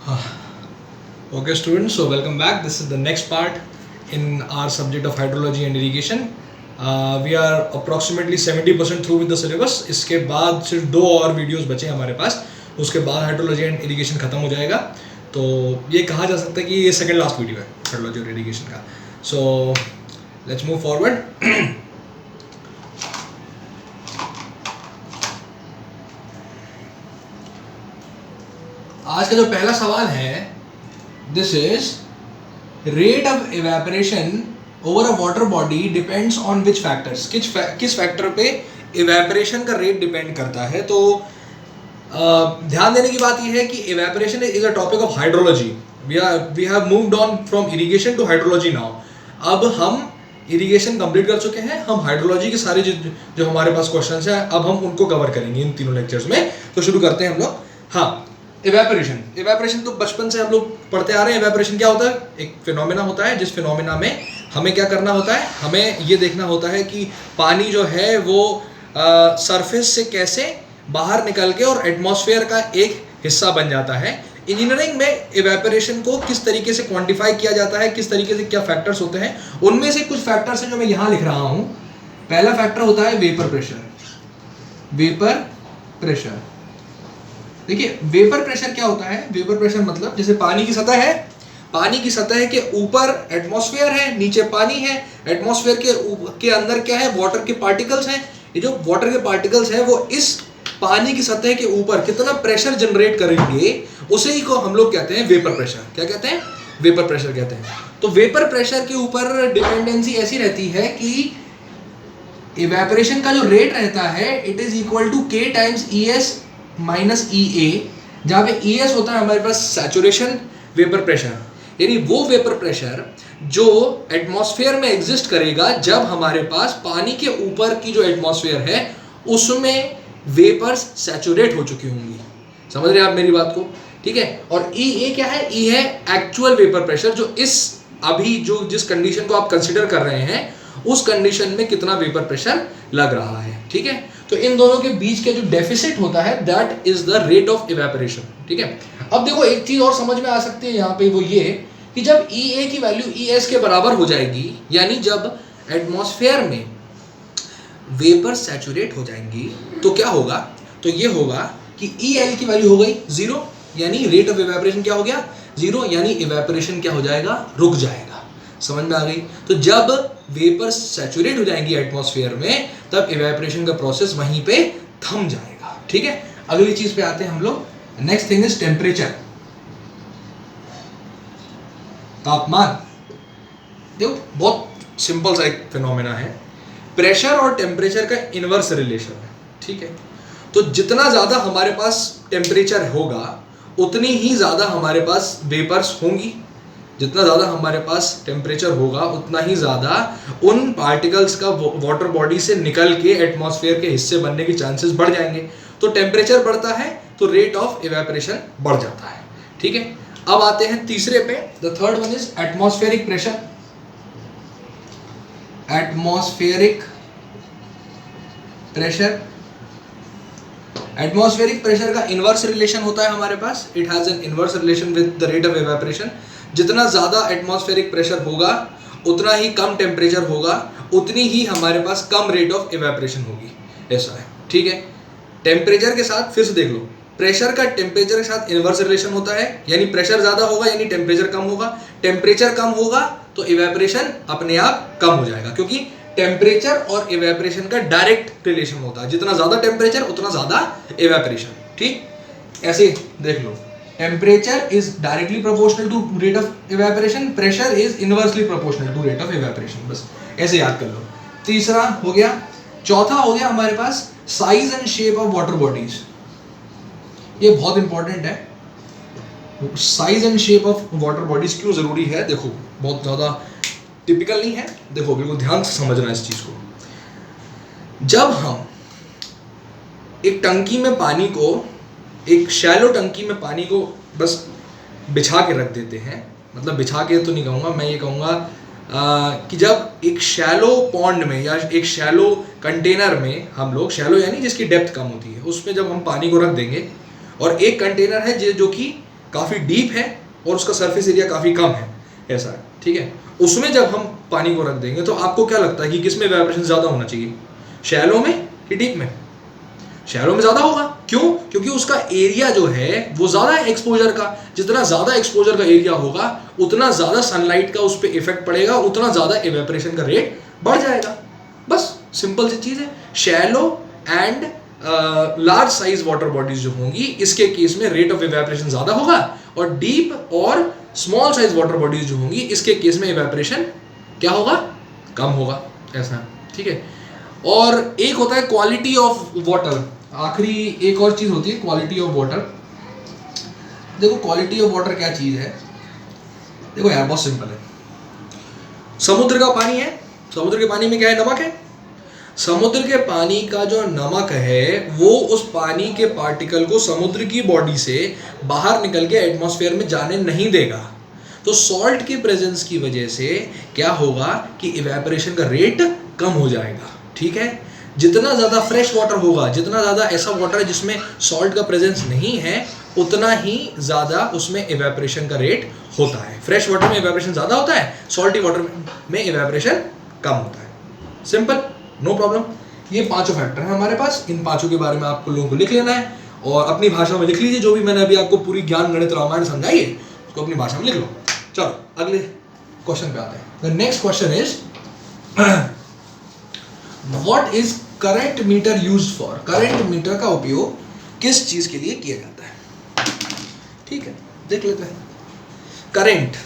Okay, students, so welcome back. This is the next part in our subject of hydrology and irrigation. We are approximately 70% through with the syllabus. इसके बाद सिर्फ 2 और videos बचे हैं हमारे पास. उसके बाद हाइड्रोलॉजी एंड इरिगेशन खत्म हो जाएगा. तो ये कहा जा सकता है कि ये सेकंड लास्ट वीडियो है हाइड्रोलॉजी और इरिगेशन का. So let's move forward. आज का जो पहला सवाल है, this is rate of evaporation over a water body depends on which factors. किस फैक्टर पे इवेपोरेशन का रेट डिपेंड करता है. तो ध्यान देने की बात यह है कि evaporation is a topic of hydrology. We have moved on from irrigation to hydrology now. अब हम इरिगेशन कंप्लीट कर चुके हैं, हम हाइड्रोलॉजी के सारे जो हमारे पास क्वेश्चंस हैं अब हम उनको कवर करेंगे इन तीनों लेक्चर्स में. तो शुरू करते हैं हम लोग. हाँ, इवेपोरेशन तो बचपन से हम लोग पढ़ते आ रहे हैं. इवेपोरेशन क्या होता है? एक फिनोमेना होता है जिस फिनोमेना में हमें क्या करना होता है, हमें ये देखना होता है कि पानी जो है वो सरफेस से कैसे बाहर निकल के और एटमॉस्फेयर का एक हिस्सा बन जाता है. इंजीनियरिंग में इवेपोरेशन को किस तरीके से क्वांटिफाई किया जाता है, किस तरीके से क्या फैक्टर्स होते हैं, उनमें से कुछ फैक्टर्स हैं जो मैं यहाँ लिख रहा हूँ. पहला फैक्टर होता है वेपर प्रेशर. देखिए, वेपर प्रेशर क्या होता है? वेपर प्रेशर मतलब जैसे पानी की सतह है, पानी की सतह के ऊपर एटमॉस्फेयर है, नीचे पानी है. एटमॉस्फेयर के अंदर क्या है? वाटर के पार्टिकल्स हैं. ये जो वाटर के पार्टिकल्स हैं वो इस पानी की सतह के ऊपर कितना प्रेशर जनरेट करेंगे, उसे ही को हम लोग कहते हैं वेपर प्रेशर. क्या कहते हैं? वेपर प्रेशर कहते हैं. तो वेपर प्रेशर के ऊपर डिपेंडेंसी ऐसी रहती है कि इवेपोरेशन का जो रेट रहता है it is equal to K times ES minus EA, जहाँ पे ES होता है हमारे पास सैचुरेशन वेपर प्रेशर, यानी वो वेपर प्रेशर जो एटमॉस्फेयर में एग्जिस्ट करेगा जब हमारे पास पानी के ऊपर की जो एटमॉस्फेयर है उसमें वेपर्स सैचुरेट हो चुकी होंगी. समझ रहे हैं आप मेरी बात को? ठीक है. और EA क्या है? E है एक्चुअल वेपर प्रेशर, जो इस अभी जो जिस कंडीशन को आप कंसिडर कर रहे हैं उस कंडीशन में कितना वेपर प्रेशर लग रहा है. ठीक है. तो इन दोनों के बीच के जो डेफिसिट होता है that is the rate of evaporation. ठीक है. अब देखो, एक चीज और समझ में आ सकती है यहाँ पे, वो ये कि जब EA की वैल्यू ES के बराबर हो जाएगी, यानी जब एटमॉस्फेयर में वेपर सैचुरेट हो जाएंगी तो क्या होगा? तो ये होगा कि EL की वैल्यू हो गई 0, यानी रेट ऑफ इवेपोरेशन क्या हो गया? 0, यानी इवेपोरेशन क्या हो जाएगा? रुक जाएगा. समझ में आ गई? तो जब वेपर सैचुरेट हो जाएंगी एटमॉस्फेयर में तब इवेपोरेशन का प्रोसेस वहीं पे थम जाएगा. ठीक है. अगली चीज पे आते हैं हम लोग. नेक्स्ट थिंग इज टेम्परेचर, तापमान. देखो, बहुत सिंपल सा एक फिनोमेना है. प्रेशर और टेम्परेचर का इनवर्स रिलेशन है. ठीक है. तो जितना ज्यादा हमारे पास टेम्परेचर होगा उतनी ही ज्यादा हमारे पास वेपर्स होंगी. जितना ज़्यादा हमारे पास टेम्परेचर होगा उतना ही ज़्यादा उन पार्टिकल्स का वाटर बॉडी से निकल के एटमॉस्फेयर के हिस्से बनने के चांसेस बढ़ जाएंगे. तो टेम्परेचर बढ़ता है तो रेट ऑफ इवेपोरेशन बढ़ जाता है. ठीक है. अब आते हैं तीसरे पे. The third one is atmospheric pressure. Atmospheric pressure का इनवर्स रिलेशन होता है हमारे पास. It has an inverse relation with the rate of evaporation. जितना ज़्यादा एटमॉस्फेरिक प्रेशर होगा उतना ही कम टेम्परेचर होगा, उतनी ही हमारे पास कम रेट ऑफ इवेपोरेशन होगी. ऐसा है. ठीक है. टेम्परेचर के साथ फिर से देख लो, प्रेशर का टेम्परेचर के साथ इनवर्स रिलेशन होता है, यानी प्रेशर ज़्यादा होगा यानी टेम्परेचर कम होगा. टेम्परेचर कम होगा तो इवेपोरेशन अपने आप कम हो जाएगा, क्योंकि टेम्परेचर और इवेपोरेशन का डायरेक्ट रिलेशन होता है. जितना ज़्यादा टेम्परेचर उतना ज़्यादा इवेपोरेशन. ठीक. ऐसे देख लो, temperature is directly proportional to rate of evaporation, pressure is inversely proportional to rate of evaporation. बस ऐसे याद कर लो. तीसरा हो गया. चौथा हो गया हमारे पास size and shape of water bodies. ये बहुत इंपॉर्टेंट है. Size and shape of water bodies क्यों जरूरी है? देखो, बहुत ज़्यादा टिपिकल नहीं है. देखो, बिल्कुल ध्यान से समझना इस चीज़ को. जब हम एक टंकी में पानी को, एक शैलो टंकी में पानी को बस बिछा के रख देते हैं, मतलब बिछा के तो नहीं कहूँगा, मैं ये कहूँगा कि जब एक शैलो पॉन्ड में या एक शैलो कंटेनर में हम लोग, शैलो यानी जिसकी डेप्थ कम होती है, उसमें जब हम पानी को रख देंगे और एक कंटेनर है जो कि काफ़ी डीप है और उसका सरफेस एरिया काफ़ी कम है, ऐसा है, ठीक है। उसमें जब हम पानी को रख देंगे तो आपको क्या लगता है कि किस में इवेपोरेशन ज़्यादा होना चाहिए, शैलो में कि डीप में? शैलो में ज़्यादा होगा। क्यों? क्योंकि उसका एरिया जो है वो ज़्यादा है एक्सपोजर का। जितना ज़्यादा एक्सपोजर का एरिया होगा उतना ज़्यादा सनलाइट का उस पर इफेक्ट पड़ेगा, उतना ज़्यादा इवेपोरेशन का रेट बढ़ जाएगा। बस सिंपल सी चीज़ है। Shallow and large size water bodies जो होंगी इसके केस में रेट ऑफ इवेपोरेशन ज़्यादा होगा, और डीप और स्मॉल साइज वाटर बॉडीज जो होंगी इसके केस में इवेपोरेशन क्या होगा, कम होगा, ऐसा, ठीक है। और एक होता है क्वालिटी ऑफ वाटर, आखिरी एक और चीज होती है क्वालिटी ऑफ वाटर। देखो क्वालिटी ऑफ वाटर क्या चीज है, देखो यार बहुत सिंपल है। समुद्र का पानी है, समुद्र के पानी में क्या है, नमक है। समुद्र के पानी का जो नमक है वो उस पानी के पार्टिकल को समुद्र की बॉडी से बाहर निकल के एटमॉस्फेयर में जाने नहीं देगा। तो सॉल्ट के प्रेजेंस की वजह से क्या होगा कि इवेपोरेशन का रेट कम हो जाएगा, ठीक है। जितना ज़्यादा फ्रेश वाटर होगा, जितना ज़्यादा ऐसा वाटर है जिसमें सॉल्ट का प्रेजेंस नहीं है, उतना ही ज़्यादा उसमें इवेपोरेशन का रेट होता है। फ्रेश वाटर में इवेपोरेशन ज़्यादा होता है, सॉल्टी वाटर में इवेपोरेशन कम होता है। Simple, no problem. ये पांचों फैक्टर हैं हमारे पास, इन पांचों के बारे में आपको लोगों को लिख लेना है और अपनी भाषा में लिख लीजिए। जो भी मैंने अभी आपको पूरी ज्ञान गणित रामायण समझाई है उसको अपनी भाषा में लिख लो। चलो अगले क्वेश्चन पे आते हैं। The next question is what is current meter used for. Current meter का उपयोग किस चीज के लिए किया जाता है, ठीक है, देख लेते हैं। करंट,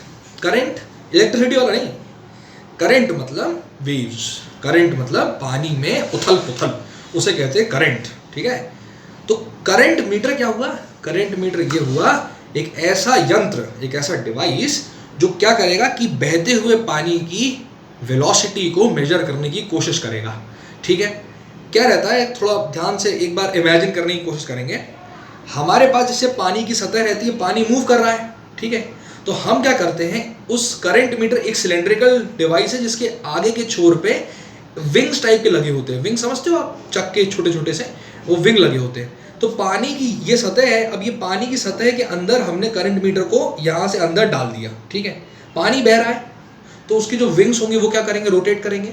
करंट इलेक्ट्रिसिटी वाला नहीं, करंट मतलब वेव्स, करंट मतलब पानी में उथल पुथल, उसे कहते हैं करंट, ठीक है। तो करंट मीटर क्या हुआ, करंट मीटर ये हुआ एक ऐसा यंत्र, एक ऐसा डिवाइस जो क्या करेगा कि बहते हुए पानी की वेलोसिटी को मेजर करने की कोशिश करेगा, ठीक है। क्या रहता है, थोड़ा ध्यान से एक बार इमेजिन करने की कोशिश करेंगे। हमारे पास जैसे पानी की सतह रहती है, पानी मूव कर रहा है, ठीक है। तो हम क्या करते हैं, उस करंट मीटर एक सिलेंड्रिकल डिवाइस है जिसके आगे के छोर पे विंग्स टाइप के लगे होते हैं। विंग समझते हो आप, चक्के छोटे छोटे से, वो विंग लगे होते हैं। तो पानी की ये सतह है, अब ये पानी की सतह के अंदर हमने करंट मीटर को यहाँ से अंदर डाल दिया, ठीक है। पानी बह रहा है तो उसकी जो विंग्स होंगे वो क्या करेंगे, रोटेट करेंगे।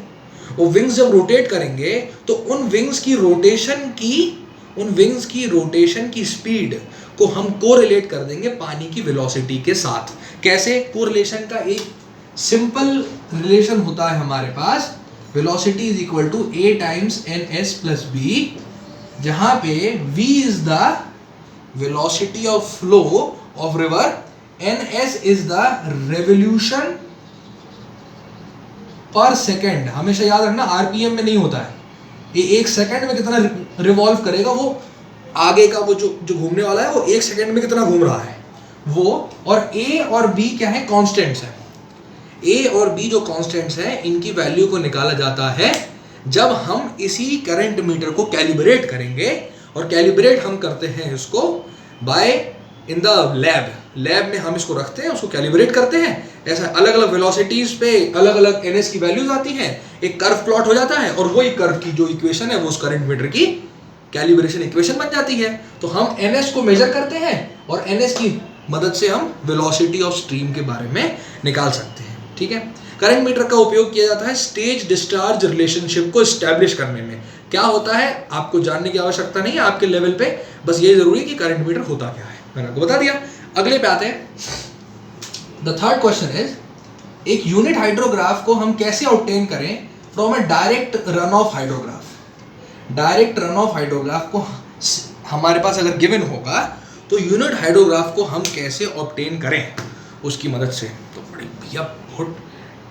वो विंग्स जब रोटेट करेंगे तो उन विंग्स की रोटेशन की स्पीड को हम कोरिलेट कर देंगे पानी की वेलोसिटी के साथ। कैसे कोरिलेशन का एक सिंपल रिलेशन होता है हमारे पास, velocity is equal to a times ns plus b, जहां पे v is the velocity of flow of river, ns is the revolution per second. हमेशा याद रखना आरपीएम में नहीं होता है, ये एक सेकंड में कितना रिवॉल्व करेगा, वो आगे का वो जो घूमने वाला है वो एक सेकंड में कितना घूम रहा है वो। और a और b क्या है, कांस्टेंट्स है। a और b जो कांस्टेंट्स हैं इनकी वैल्यू को निकाला जाता है जब हम इसी करंट मीटर को कैलिब्रेट करेंगे। और कैलिब्रेट हम करते हैं इसको बाय इन द लैब में हम इसको रखते हैं, उसको कैलिब्रेट करते हैं। ऐसा अलग अलग वेलोसिटीज पे अलग अलग ns की वैल्यूज आती हैं, एक कर्व प्लॉट हो जाता है और वही कर्व की जो इक्वेशन है वो उस करंट मीटर की कैलिब्रेशन इक्वेशन बन जाती है। तो हम ns को मेजर करते हैं और ns की मदद से हम वेलोसिटी ऑफ स्ट्रीम के बारे में निकाल सकते हैं, ठीक है। करंट मीटर का उपयोग किया जाता है स्टेज डिस्चार्ज रिलेशनशिप को एस्टैब्लिश करने में। क्या होता है आपको जानने की आवश्यकता नहीं है आपके लेवल पे, बस ये जरूरी है कि करंट मीटर होता क्या है, मैंने आपको बता दिया। अगले पे आते हैं। द थर्ड क्वेश्चन इज, एक यूनिट हाइड्रोग्राफ को हम कैसे ऑब्टेन करें from a direct runoff hydrograph. Direct runoff hydrograph को हमारे पास अगर गिवन होगा तो यूनिट हाइड्रोग्राफ को हम कैसे ऑब्टेन करें उसकी मदद से। तो बड़े भैया बहुत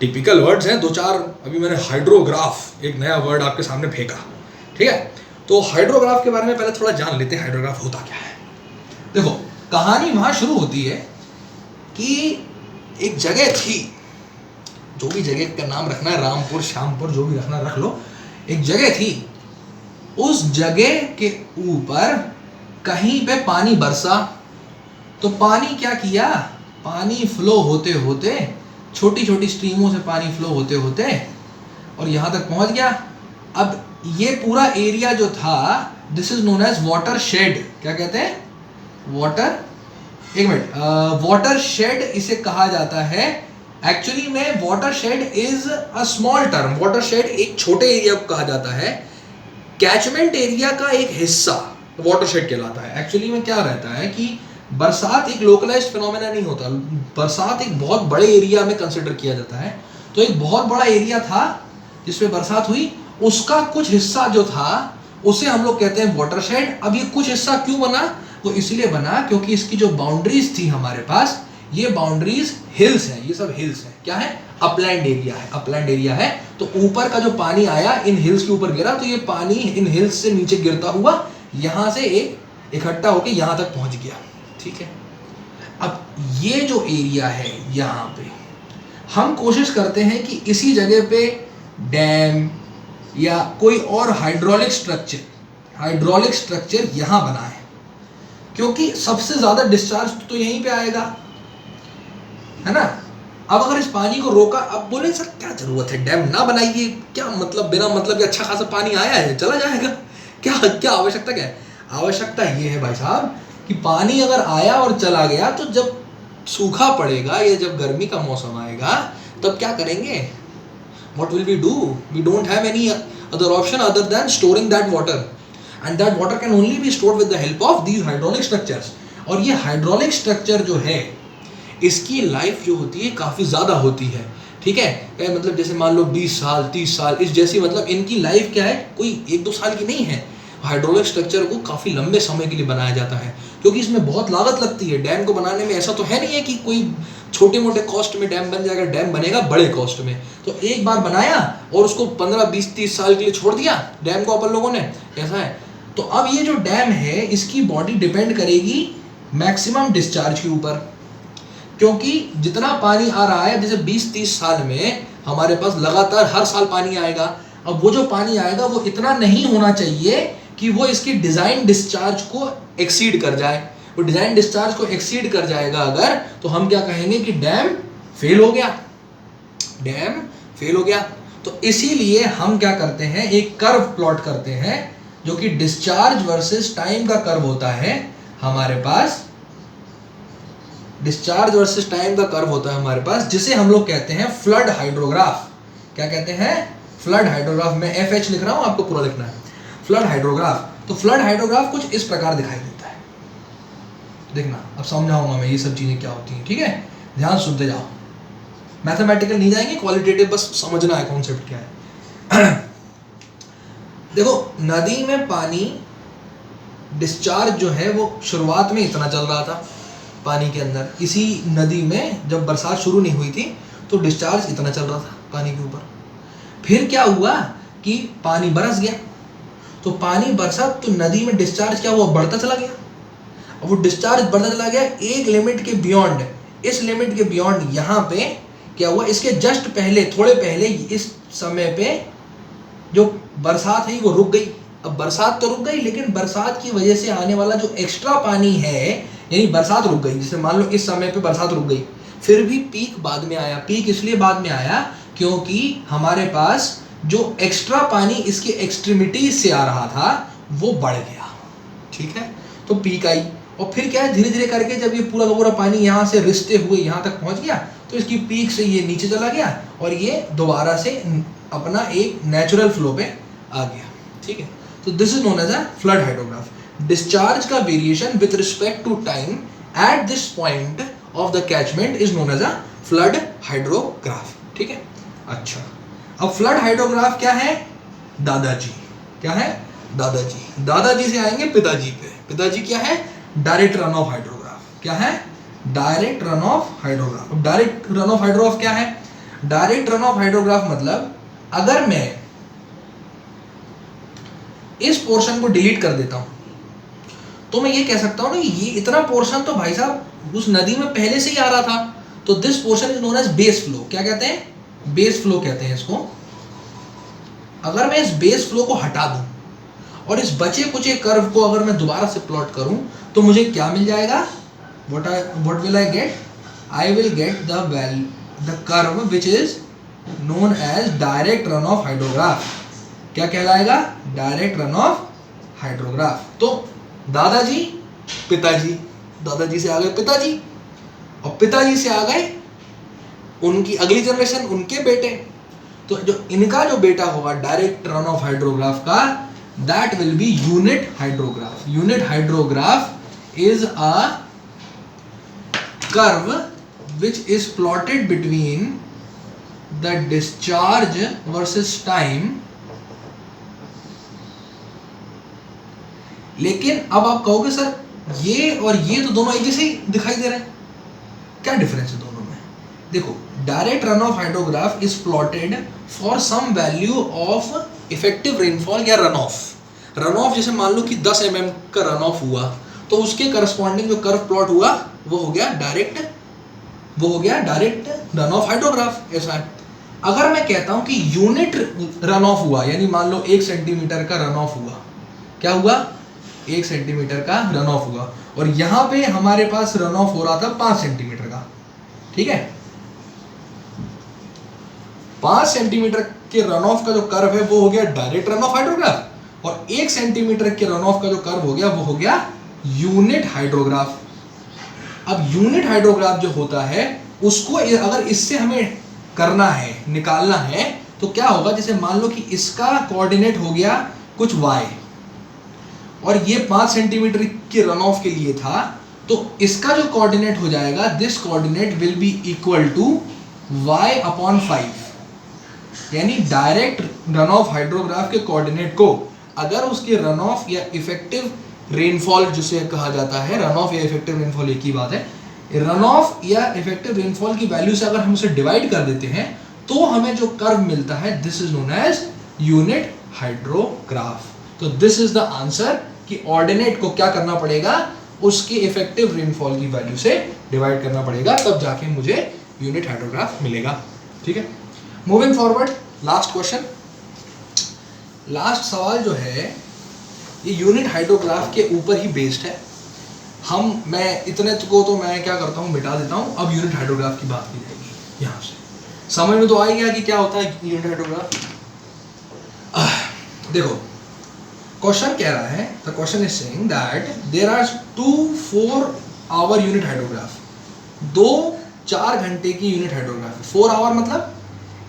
टिपिकल वर्ड्स हैं, दो चार अभी मैंने हाइड्रोग्राफ एक नया वर्ड आपके सामने फेंका, ठीक है। तो हाइड्रोग्राफ के बारे में पहले थोड़ा जान लेते हैं, हाइड्रोग्राफ होता क्या है। देखो कहानी वहां शुरू होती है कि एक जगह थी, जो भी जगह का नाम रखना है, रामपुर श्यामपुर जो भी रखना रख लो, एक जगह थी। उस जगह के ऊपर कहीं पे पानी बरसा, तो पानी क्या किया, पानी फ्लो होते होते छोटी छोटी स्ट्रीमों से पानी फ्लो होते होते और यहाँ तक पहुँच गया। अब ये पूरा एरिया जो था this is known as watershed. क्या कहते हैं, वाटर एक मिनट, वाटर शेड इसे कहा जाता है। एक्चुअली में water shade is a small term, water shade एक छोटे एरिया को कहा जाता है, कैचमेंट एरिया का एक हिस्सा वाटर शेड कहलाता है। एक्चुअली में क्या रहता है कि बरसात एक लोकलाइज्ड फिनोमेना नहीं होता, बरसात एक बहुत बड़े एरिया में कंसिडर किया जाता है। तो एक बहुत बड़ा एरिया था जिसमें बरसात हुई, उसका कुछ हिस्सा जो था उसे हम लोग कहते हैं वाटर शेड। अब ये कुछ हिस्सा क्यों बना? वो इसलिए बना क्योंकि इसकी जो बाउंड्रीज थी हमारे पास, ये बाउंड्रीज हिल्स हैं, ये सब हिल्स हैं। क्या है? अपलैंड एरिया है, अपलैंड एरिया है। तो ऊपर का जो पानी आया इन हिल्स के ऊपर गिरा, तो ये पानी इन हिल्स से नीचे गिरता हुआ यहां से एक इकट्ठा होकर यहां तक पहुंच गया। ठीक है, अब ये जो एरिया है यहां पे हम कोशिश करते हैं कि इसी जगह पे डैम या कोई और हाइड्रोलिक स्ट्रक्चर यहां बनाए, क्योंकि सबसे ज्यादा डिस्चार्ज तो यहीं पे आएगा, है ना। अब अगर इस पानी को रोका, अब बोले सर क्या जरूरत है डैम ना बनाइए, क्या मतलब, बिना मतलब के अच्छा खासा पानी आया है चला जाएगा, क्या क्या आवश्यकता क्या है? आवश्यकता ये है भाई साहब कि पानी अगर आया और चला गया तो जब सूखा पड़ेगा या जब गर्मी का मौसम आएगा तब क्या करेंगे? What will we do? We don't have any other option other than storing that water, and that water can only be stored with the help of these hydraulic structures. और ये हाइड्रोलिक स्ट्रक्चर जो है इसकी life जो होती है काफ़ी ज़्यादा होती है। ठीक है, मतलब जैसे मान लो 20 साल 30 साल इस जैसी, मतलब इनकी लाइफ क्या है, कोई 1-2 साल की नहीं है। हाइड्रोलिक स्ट्रक्चर को काफ़ी लंबे समय के लिए बनाया जाता है क्योंकि इसमें बहुत लागत लगती है। डैम को बनाने में ऐसा तो है नहीं है कि कोई छोटे मोटे कॉस्ट में डैम बन जाएगा, डैम बनेगा बड़े कॉस्ट में। तो एक बार बनाया और उसको 15-20-30 साल के लिए छोड़ दिया डैम को अपन लोगों ने, ऐसा है। तो अब ये जो डैम है इसकी बॉडी डिपेंड करेगी मैक्सिमम डिस्चार्ज के ऊपर, क्योंकि जितना पानी आ रहा है, जैसे 20-30 साल में हमारे पास लगातार हर साल पानी आएगा। अब वो जो पानी आएगा वो इतना नहीं होना चाहिए कि वो इसकी डिज़ाइन डिस्चार्ज को एक्सीड कर जाए। वो डिज़ाइन डिस्चार्ज को एक्सीड कर जाएगा अगर, तो हम क्या कहेंगे कि डैम फेल हो गया, डैम फेल हो गया। तो इसीलिए हम क्या करते हैं, एक कर्व प्लॉट करते हैं जो कि डिस्चार्ज वर्सेस टाइम का कर्व होता है हमारे पास। डिस्चार्ज वर्सेस टाइम का कर्व होता है हमारे पास, जिसे हम लोग कहते हैं फ्लड हाइड्रोग्राफ। क्या कहते हैं? Flood hydrograph. मैं FH लिख रहा हूं, आपको पूरा लिखना है, फ्लड हाइड्रोग्राफ। तो फ्लड हाइड्रोग्राफ कुछ इस प्रकार दिखाई देता है। देखना, अब समझाऊंगा मैं ये सब चीजें क्या होती हैं। ठीक है, ध्यान सुनते जाओ, मैथमेटिकल नहीं जाएंगे, क्वालिटेटिव बस समझना है कॉन्सेप्ट क्या है। देखो, नदी में पानी डिस्चार्ज जो है वो शुरुआत में इतना चल रहा था पानी के अंदर। इसी नदी में जब बरसात शुरू नहीं हुई थी तो डिस्चार्ज इतना चल रहा था पानी के ऊपर। फिर क्या हुआ कि पानी बरस गया, तो पानी बरसा तो नदी में डिस्चार्ज क्या हुआ, बढ़ता चला गया। अब वो डिस्चार्ज बढ़ता चला गया एक लिमिट के बियॉन्ड, इस लिमिट के बियॉन्ड यहाँ पे क्या हुआ, इसके जस्ट पहले, थोड़े पहले इस समय पे जो बरसात है वो रुक गई। अब बरसात तो रुक गई, लेकिन बरसात की वजह से आने वाला जो एक्स्ट्रा पानी है, यानी बरसात रुक गई, जैसे मान लो इस समय पे बरसात रुक गई, फिर भी पीक बाद में आया। पीक इसलिए बाद में आया क्योंकि हमारे पास जो एक्स्ट्रा पानी इसके एक्सट्रीमिटी से आ रहा था वो बढ़ गया। ठीक है, तो पीक आई, और फिर क्या है, धीरे धीरे करके जब ये पूरा का पूरा पानी यहाँ से रिसते हुए यहाँ तक पहुँच गया तो इसकी पीक से ये नीचे चला गया और ये दोबारा से अपना एक नेचुरल फ्लो पे आ गया। ठीक है, तो this is known as a flood hydrograph. Discharge का variation with respect to time at this point of the catchment is known as a flood hydrograph. ठीक है, अच्छा, अब फ्लड हाइड्रोग्राफ क्या है? दादाजी। क्या है? दादाजी। दादाजी से आएंगे पिताजी पे। पिताजी क्या है? Direct runoff hydrograph. क्या है? Direct runoff hydrograph. Direct runoff hydrograph क्या है? डायरेक्ट रन ऑफ हाइड्रोग्राफ मतलब अगर मैं इस पोर्शन को डिलीट कर देता हूं तो मैं ये कह सकता हूं ना कि ये इतना पोर्शन तो भाई साहब उस नदी में पहले से ही आ रहा था, तो this portion is known as base flow. क्या कहते हैं? बेस फ्लो कहते हैं इसको। अगर मैं इस बेस फ्लो को हटा दूं और इस बचे कुचे कर्व को अगर मैं दोबारा से प्लॉट करूं तो मुझे क्या मिल जाएगा? what will I get? I will get the curve which is known as direct run of hydrograph। क्या कहलाएगा? Direct runoff hydrograph. तो दादाजी, पिताजी, दादाजी से आ गए पिताजी, और पिताजी से आ गए उनकी अगली जनरेशन, उनके बेटे। तो जो इनका जो बेटा होगा डायरेक्ट रन ऑफ हाइड्रोग्राफ का, that will be unit hydrograph. Unit hydrograph is a curve which is plotted between the discharge versus time। लेकिन अब आप कहोगे सर ये और ये तो दोनों एक जैसे ही दिखाई दे रहे हैं, क्या डिफरेंस है दोनों में? देखो, direct runoff hydrograph is plotted for some value of effective rainfall या रन ऑफ। रन ऑफ जैसे मान लो कि 10 mm का रन ऑफ हुआ, तो उसके करस्पॉन्डिंग जो कर्व प्लॉट हुआ वो हो गया डायरेक्ट रन ऑफ हाइड्रोग्राफ। ऐसा है। अगर मैं कहता हूं कि यूनिट रन ऑफ हुआ, यानी मान लो 1 सेंटीमीटर का रन ऑफ हुआ, क्या हुआ? 1 सेंटीमीटर का रन ऑफ हुआ, और यहां पे हमारे पास रन ऑफ हो रहा था 5 सेंटीमीटर का, ठीक है? 5 सेंटीमीटर के रन ऑफ का जो कर्व है वो हो गया डायरेक्ट रन ऑफ हाइड्रोग्राफ, और 1 सेंटीमीटर के रन ऑफ का जो कर्व हो गया वो हो गया यूनिट हाइड्रोग्राफ। अब यूनिट हाइड्रोग्राफ जो होता है उसको अगर इससे हमें करना है, निकालना है, तो क्या होगा? जैसे मान लो कि इसका कोऑर्डिनेट हो गया कुछ y, और ये 5 सेंटीमीटर के रन ऑफ के लिए था, तो इसका जो कोऑर्डिनेट हो जाएगा, this coordinate will be equal to y/5। यानी डायरेक्ट रन ऑफ हाइड्रोग्राफ के कोऑर्डिनेट को अगर उसके रन ऑफ या इफेक्टिव रेनफॉल जिसे कहा जाता है, रन ऑफ या इफेक्टिव रेनफॉल एक ही बात है, रन ऑफ या इफेक्टिव रेनफॉल की वैल्यू से अगर हम उसे डिवाइड कर देते हैं तो हमें जो कर्व मिलता है, this is known as unit hydrograph. तो दिस इज द आंसर कि ऑर्डिनेट को क्या करना पड़ेगा? उसके इफेक्टिव रेनफॉल की वैल्यू से डिवाइड करना पड़ेगा, तब जाके मुझे यूनिट हाइड्रोग्राफ मिलेगा। ठीक है, moving forward, last question. Last सवाल जो है ये यूनिट हाइड्रोग्राफ के ऊपर ही बेस्ड है। मैं इतने को तो मैं क्या करता हूँ, मिटा देता हूँ। अब यूनिट हाइड्रोग्राफ की बात की जाएगी। यहाँ से समझ में तो आ गया कि क्या होता है यूनिट हाइड्रोग्राफ। देखो, क्वेश्चन कह रहा है, the question is saying that there are 2 4-hour unit hydrograph. 2 4 घंटे की यूनिट हाइड्रोग्राफ। 4 आवर मतलब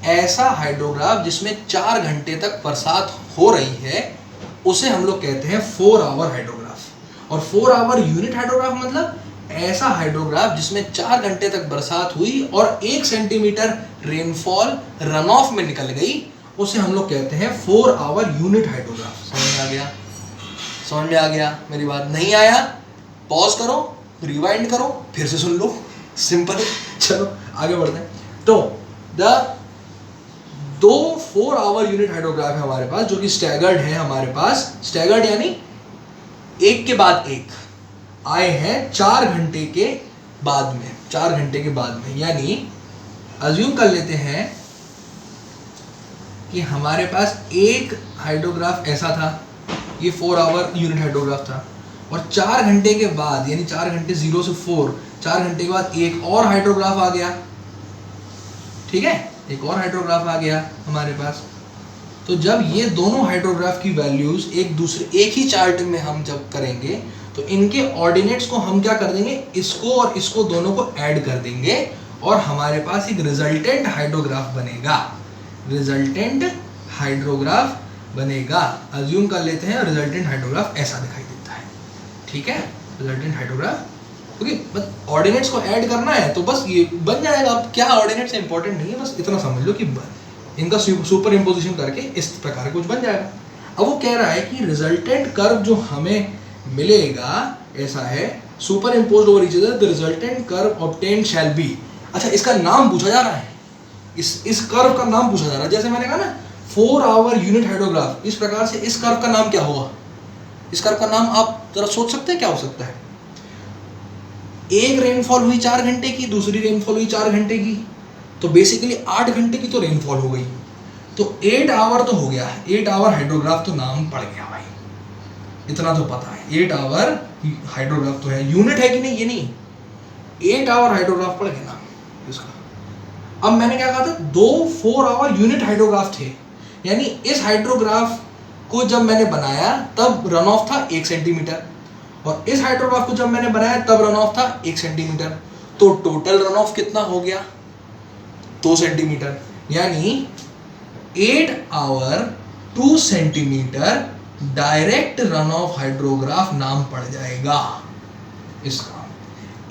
ऐसा हाइड्रोग्राफ जिसमें 4 घंटे तक बरसात हो रही है, उसे हम लोग कहते हैं 4 आवर हाइड्रोग्राफ। और 4 आवर यूनिट हाइड्रोग्राफ मतलब ऐसा हाइड्रोग्राफ जिसमें 4 घंटे तक बरसात हुई और 1 सेंटीमीटर रेनफॉल रन ऑफ में निकल गई, उसे हम लोग कहते हैं 4 आवर यूनिट हाइड्रोग्राफ। समझ में आ गया? समझ में आ गया मेरी बात? नहीं आया पॉज करो, रिवाइंड करो, फिर से सुन लो, सिंपल। चलो आगे बढ़ते हैं। तो द 2 4 आवर यूनिट हाइड्रोग्राफ है हमारे पास, जो कि स्टैगर्ड है हमारे पास। स्टैगर्ड यानी एक के बाद एक आए हैं 4 घंटे के बाद में। 4 घंटे के बाद में, यानी अज्यूम कर लेते हैं कि हमारे पास एक हाइड्रोग्राफ ऐसा था, ये 4 आवर यूनिट हाइड्रोग्राफ था, और 4 घंटे के बाद, यानी 4 घंटे 0 से 4, 4 घंटे के बाद एक और हाइड्रोग्राफ आ गया। ठीक है, एक और हाइड्रोग्राफ आ गया हमारे पास। तो जब ये दोनों हाइड्रोग्राफ की वैल्यूज एक ही चार्ट में हम जब करेंगे, तो इनके ऑर्डिनेट्स को हम क्या कर देंगे, इसको और इसको दोनों को ऐड कर देंगे, और हमारे पास एक रिजल्टेंट हाइड्रोग्राफ बनेगा। रिजल्टेंट हाइड्रोग्राफ बनेगा। अज्यूम कर लेते हैं रिजल्टेंट हाइड्रोग्राफ ऐसा दिखाई देता है। ठीक है, रिजल्टेंट हाइड्रोग्राफ, क्योंकि बस ऑर्डिनेट्स को ऐड करना है तो बस ये बन जाएगा। अब क्या ऑर्डिनेट्स इंपॉर्टेंट नहीं है, बस इतना समझ लो कि इनका सुपर इम्पोजिशन करके इस प्रकार कुछ बन जाएगा। अब वो कह रहा है कि रिजल्टेंट कर्व जो हमें मिलेगा ऐसा है, super imposed over each other, the resultant curve obtained shall be. अच्छा, इसका नाम पूछा जा रहा है, इस कर्व का नाम पूछा जा रहा है। जैसे मैंने कहा ना 4 आवर यूनिट हाइड्रोग्राफ, इस प्रकार से इस कर्व का नाम क्या होगा? इस कर्व का नाम आप जरा सोच सकते हैं क्या हो सकता है? एक रेनफॉल हुई 4 घंटे की, दूसरी रेनफॉल हुई 4 घंटे की, तो बेसिकली 8 घंटे की तो रेनफॉल हो गई। तो 8 आवर तो हो गया, 8 आवर हाइड्रोग्राफ तो नाम पड़ गया भाई, इतना तो पता है। 8 आवर हाइड्रोग्राफ तो है, यूनिट है कि नहीं ये नहीं, 8 आवर हाइड्रोग्राफ पड़ गया नाम इसका। अब मैंने क्या कहा था, 2 4 आवर यूनिट हाइड्रोग्राफ थे, यानी इस हाइड्रोग्राफ को जब मैंने बनाया तब रन ऑफ था 1 सेंटीमीटर, और इस हाइड्रोग्राफ को जब मैंने बनाया तब रन ऑफ था 1 सेंटीमीटर, तो टोटल रन ऑफ कितना हो गया 2 सेंटीमीटर, यानी 8 hour 2 centimetre direct runoff hydrograph नाम पड़ जाएगा इसका।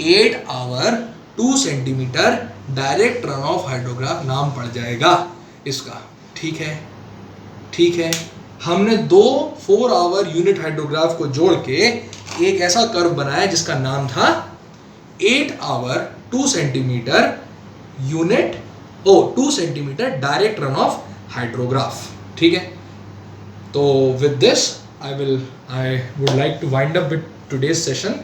8 hour 2 centimetre direct runoff hydrograph नाम पड़ जाएगा इसका। ठीक है, ठीक है। हमने दो 4 आवर यूनिट हाइड्रोग्राफ को जोड़ के एक ऐसा कर्व बनाया जिसका नाम था 8 hour 2 centimetre unit 2 centimetre direct runoff hydrograph. ठीक है, तो with this I would like to wind up with today's session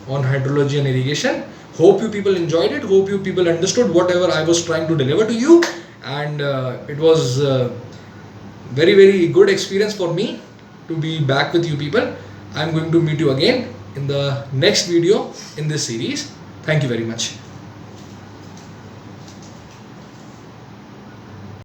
on hydrology and irrigation. Hope you people enjoyed it. Hope you people understood whatever I was trying to deliver to you, and it was very good experience for me to be back with you people. I'm going to meet you again in the next video in this series. Thank you very much.